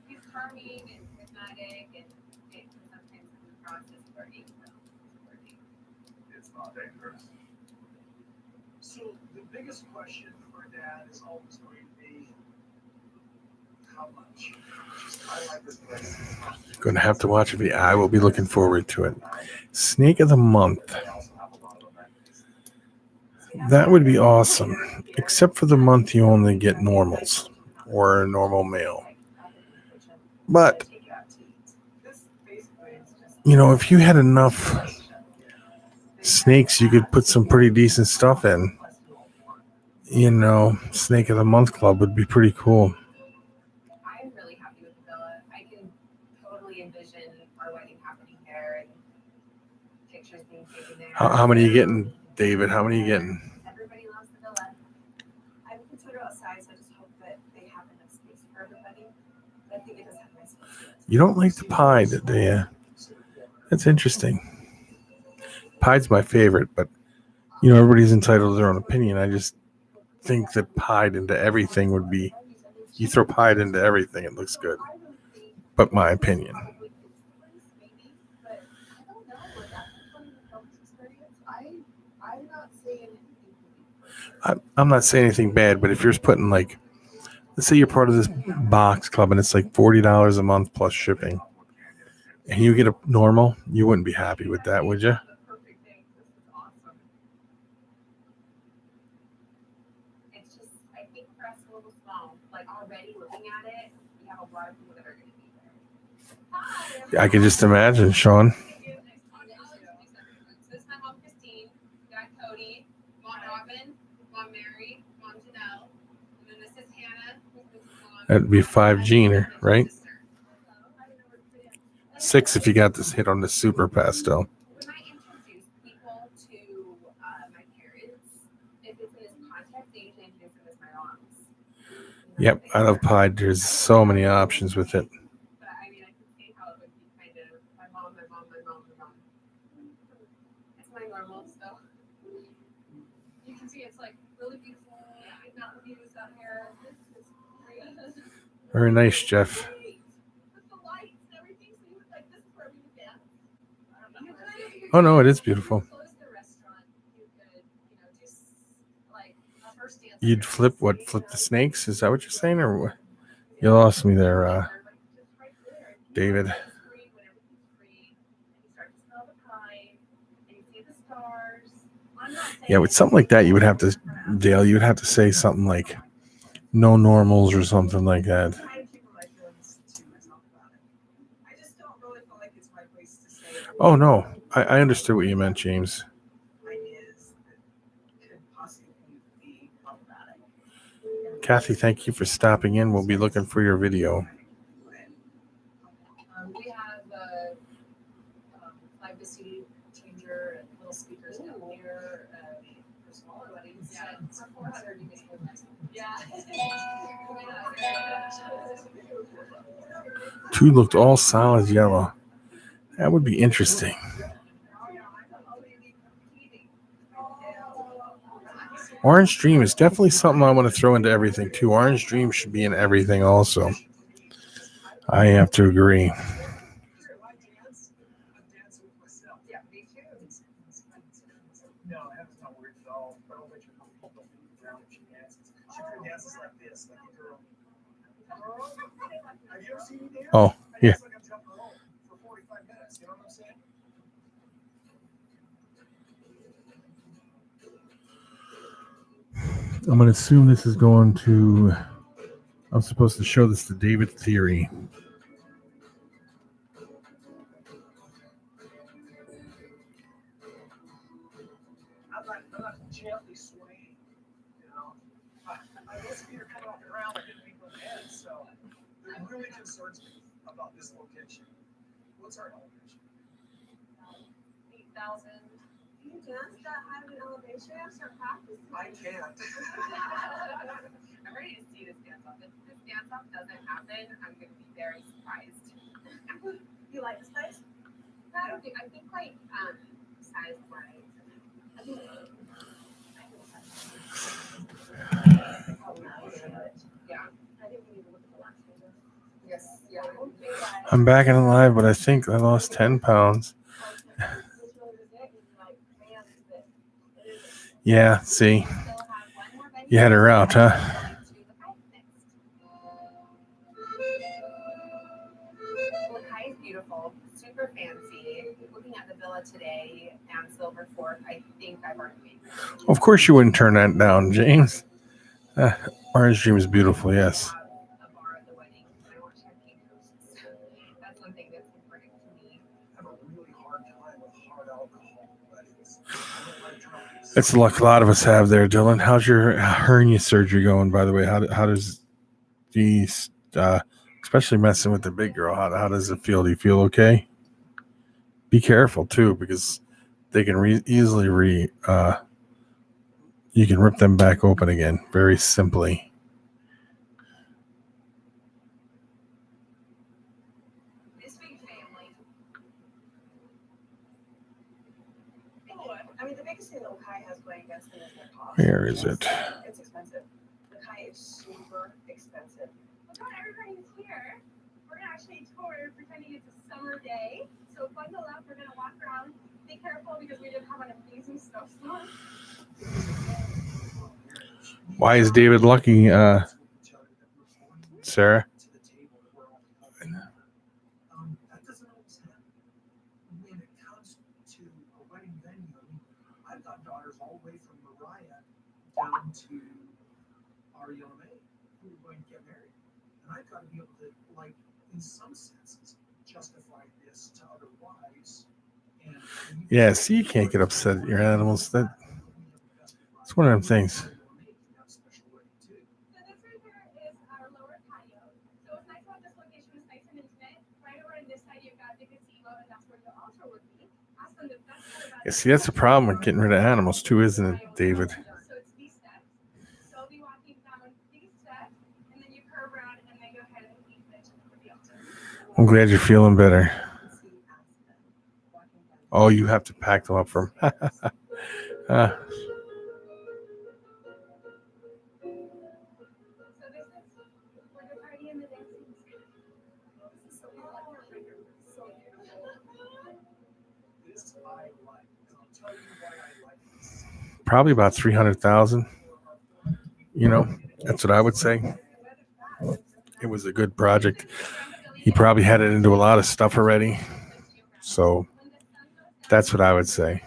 He's charming and charismatic and it sometimes comes across as flirting. It's not dangerous. So the biggest question for Dad is always going to be how much. I like this place. Going to have to watch a video. I will be looking forward to it. Snake of the month. That would be awesome. Except for the month you only get normals or a normal male. But, if you had enough snakes, you could put some pretty decent stuff in. Snake of the Month Club would be pretty cool. I'm really happy with the villa. I can totally envision our wedding happening there and pictures being taken there. How many are you getting, David? How many are you getting? Everybody loves the villa. I would consider outside, so I just hope that they have enough space for everybody. But I think it does have nice space. You don't like the pie, do you? That's interesting. Pie's my favorite, but everybody's entitled to their own opinion. I just think that pied into everything would be. You throw pied into everything, it looks good. But my opinion. I'm not saying anything bad, but if you're just putting let's say you're part of this box club and it's like $40 a month plus shipping, and you get a normal, you wouldn't be happy with that, would you? It's just, I think for us, a little small. Like already looking at it, we have a lot of people that are going to be there. I can just imagine, Sean. This is my mom, Christine. Dad, Cody. Mom, Robin. Mom, Mary. Mom, Janelle. And then this is Hannah. That'd be 5 Jeaner, right? 6 if you got this hit on the super pastel. When I introduce people to my parents, if it's in this context, they usually introduce them as my moms. Yep, I love pie. There's so many options with it. But I mean, I can see how it would be kind of my mom. It's my normal, so you can see it's like really beautiful. Mountain views out here. This is great. Very nice, Jeff. With the lights and everything, so you would like this is where we would dance. Oh no, it is beautiful. Close the restaurant. You could, just like a first dance. You'd flip the snakes? Is that what you're saying, or what? You lost me there, David. Yeah, with something like that, you would have to, Dale. You would have to say something like, no normals or something like that. Trying to keep my feelings to myself about it. I just don't really feel like it's my place to say Oh no, I understood what you meant, James. ideas that could possibly be problematic. Kathy, thank you for stopping in. We'll be looking for your video. We have a live CD changer and little speakers down here. For smaller weddings, yeah, for 400 you can spend next. Yeah. Two looked all solid yellow. That would be interesting. Orange Dream is definitely something I want to throw into everything too. Orange Dream should be in everything also. I have to agree. Yeah, me too. No, Heaven's not weird at all. But I'll bet you people don't move around when she dances. She kind of dances like this, like a girl. Have you ever seen me dance? Oh, I yeah. dance like I'm jumping rope for 45 minutes. You know what I'm saying? I'm going to assume this is going to. I'm supposed to show this to David Theory. I'm not gently swaying, you know. My both feet are coming off the ground. I didn't make no head, so it really concerns me about this location. What's our elevation? 8,000. You dance that high of an elevation? Start practicing. I can't. I'm ready to see this dance off. If this dance off doesn't happen, I'm going to be very surprised. You like this place? I think like size wise. Yeah. I think we need to look at the last photo. Yes. Yeah. I'm back in alive, but I think I lost 10 pounds. Yeah, see. You had her out, huh? Lakai is beautiful, super fancy. Looking at the villa today and Silver Fork, I think I've already made it. Of course you wouldn't turn that down, James. Orange Dream is beautiful, yes. A bar at the wedding. I want to have cake hosts. That's one thing that's important to me. I have a really hard time with hard alcohol weddings. I don't like drunks. It's the luck a lot of us have there, Dylan. How's your hernia surgery going, by the way? How does these, especially messing with the big girl, how does it feel? Do you feel okay? Be careful, too, because they can easily you can rip them back open again very simply. This big family. I mean, the biggest thing that Lakai has going against them is their cost. Where is it? It's expensive. Lakai is super expensive. Well, not everybody's here. We're gonna actually tour pretending it's a summer day. So bundle up. We're gonna walk around. Be careful because we did have an amazing snowstorm. Why is David lucky, Sarah? That doesn't always happen. When it comes to a wedding venue, I mean, I've got daughters all the way from Mariah down to Ariana May who are going to get married. And I've got to be able to, like, in some senses, justify this to other wives. Yeah, see, you can't get upset at your animals. That's one of them things. So this right here is our lower patio. So what's nice about this location is nice and intimate. Right over on this side, you've got the gazebo, and that's where the altar would be. Ask them the best part about Yeah, see, that's the problem with getting rid of animals, too, isn't it, David? So it's these steps. So I'll be walking down these steps, and then you curve around, and then go ahead and leave the altar. I'm glad you're feeling better. Oh, you have to pack them up for him. So this is where the party and the dancing is. This is so beautiful. This I like. And I'll tell you why I like this. Probably about 300,000. You know, that's what I would say. It was a good project. He probably had it into a lot of stuff already. So that's what I would say.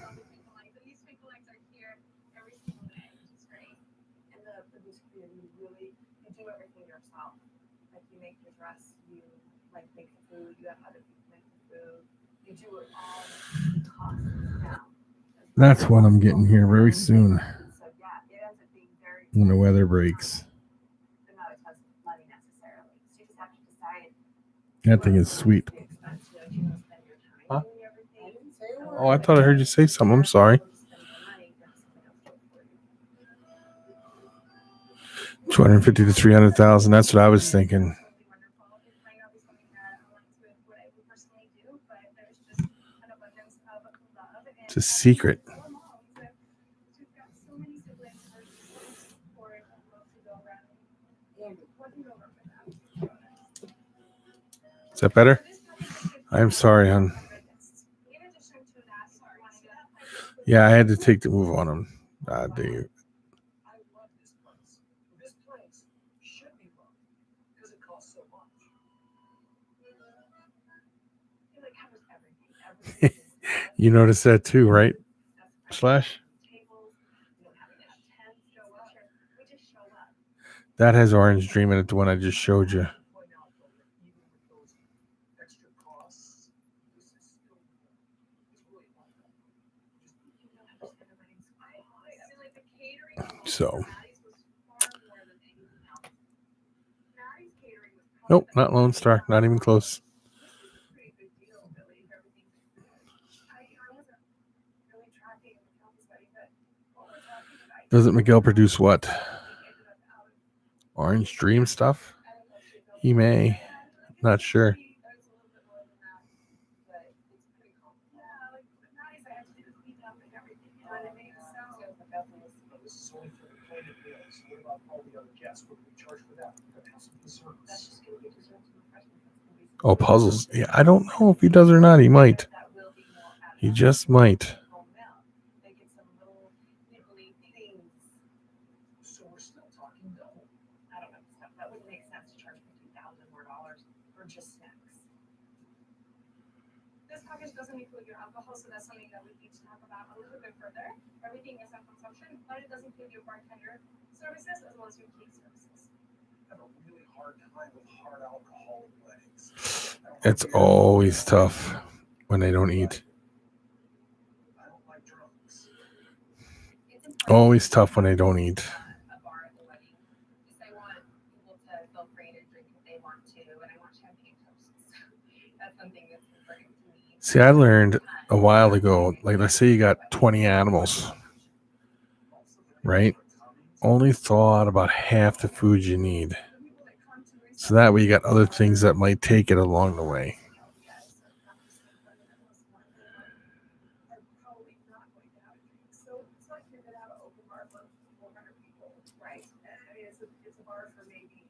These sprinkle lights are here every single day, which is great. And the music video, you really, you do Like you make your dress, you like make the food, you have other people make the food. You do it all costs down. That's what I'm getting here very soon So yeah, it ends up being very when the weather breaks. but not a ton of money necessarily. So you just have to decide. That thing is sweet. The expense, you know, do you want to spend your time Huh? doing everything? Oh, I thought I heard you say something. I'm sorry. Or just spend your money, have something else do it for you. 250 to 300,000. That's what I was thinking. It's a secret. Is that better? I'm sorry, hon. Yeah, I had to take the move on him. Dude. I love this place. This place should be loved because it costs so much. It like covers everything. You noticed that too, right? Slash? Tables, you don't have enough tents, show up. We just show up. That has Orange Dream in it, the one I just showed you. Point out though that even with those extra costs, this is still it's really not that. Just You know how just everybody's I mean, like the catering. So, Maddie's was far more than anything else. Maddie's catering was nope, not Lone Star. Not even close. This was a pretty big deal, really. Everything. I wasn't really tracking with Kelly's wedding, but what we're talking about. Doesn't Miguel produce what? Ended up out of Orange Dream stuff? I don't know if she felt He may. Not sure. It was a little bit more than that, but it's pretty cool. Yeah, like the Maddie's I had to do the cleanup and everything, you know what I mean? So but this is only for the plated meals. What about all the other guests? What do we charge for that? We have some that's desserts. just gonna be desserts and refreshments. That's gonna be Oh, puzzles. Yeah, I don't know if he does or not. He might. that will be more out of He just might. home milk. They get some little nibbly things. So we're still talking double. I don't know. That wouldn't make sense to charge $50,000 more for just snacks. This package doesn't include your alcohol, so that's something that we need to talk about a little bit further. Everything is on consumption, but it does include your bartender services as well as your cake services. I have a really hard time with hard alcohol weddings. I don't It's like beer. always tough when they don't eat. I don't like drunks. It's important Always tough when they don't eat. a bar at the wedding because I want people to feel free to drink if they want to, and I want champagne toasts. That's something that's important to me. See, I learned a while ago, like let's say you got 20 animals, right? Only thaw out about half the food you need. So that way you got other things that might take it along the way. So it's like you're gonna have an open bar for 400 people, right? I mean, it's a bar for maybe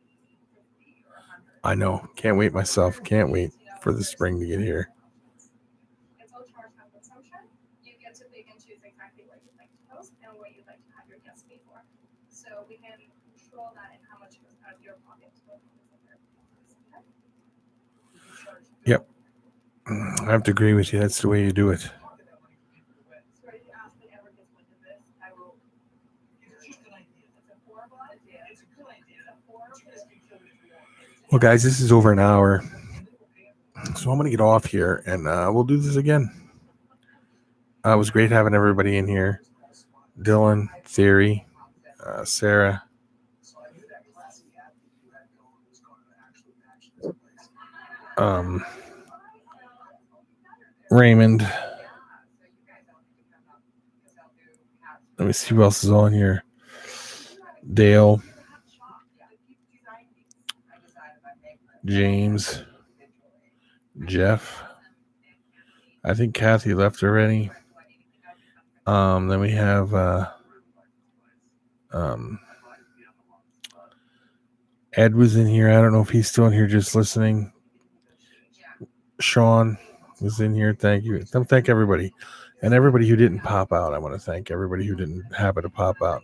50 or 100. I know. Can't wait myself. Can't wait for the spring to get here. It's all charged on consumption. You get to pick and choose exactly what you'd like to host and what you'd like to have your guests pay for. So we can control that and how much goes out of your pocket to both of us. Yep. I have to agree with you. That's the way you do it. So if you ask me ever gets wind of this, I will. It's just an idea. It's a horrible idea. It's a good idea. It's a horrible You guys can kill it if you want. Well, guys, this is over an hour. So I'm going to get off here and we'll do this again. It was great having everybody in here. Dylan, Theory, Sarah, So I knew that classy athlete you had going was going to actually match this place. Raymond. Let me see who else is on here. Dale, James, Jeff. I think Kathy left already. Then we have Ed was in here. I don't know if he's still in here just listening. Sean was in here. Thank you. Thank everybody. And everybody who didn't pop out. I want to thank everybody who didn't happen to pop out.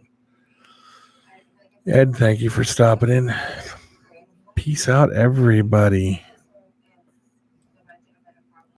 Ed, thank you for stopping in. Peace out, everybody.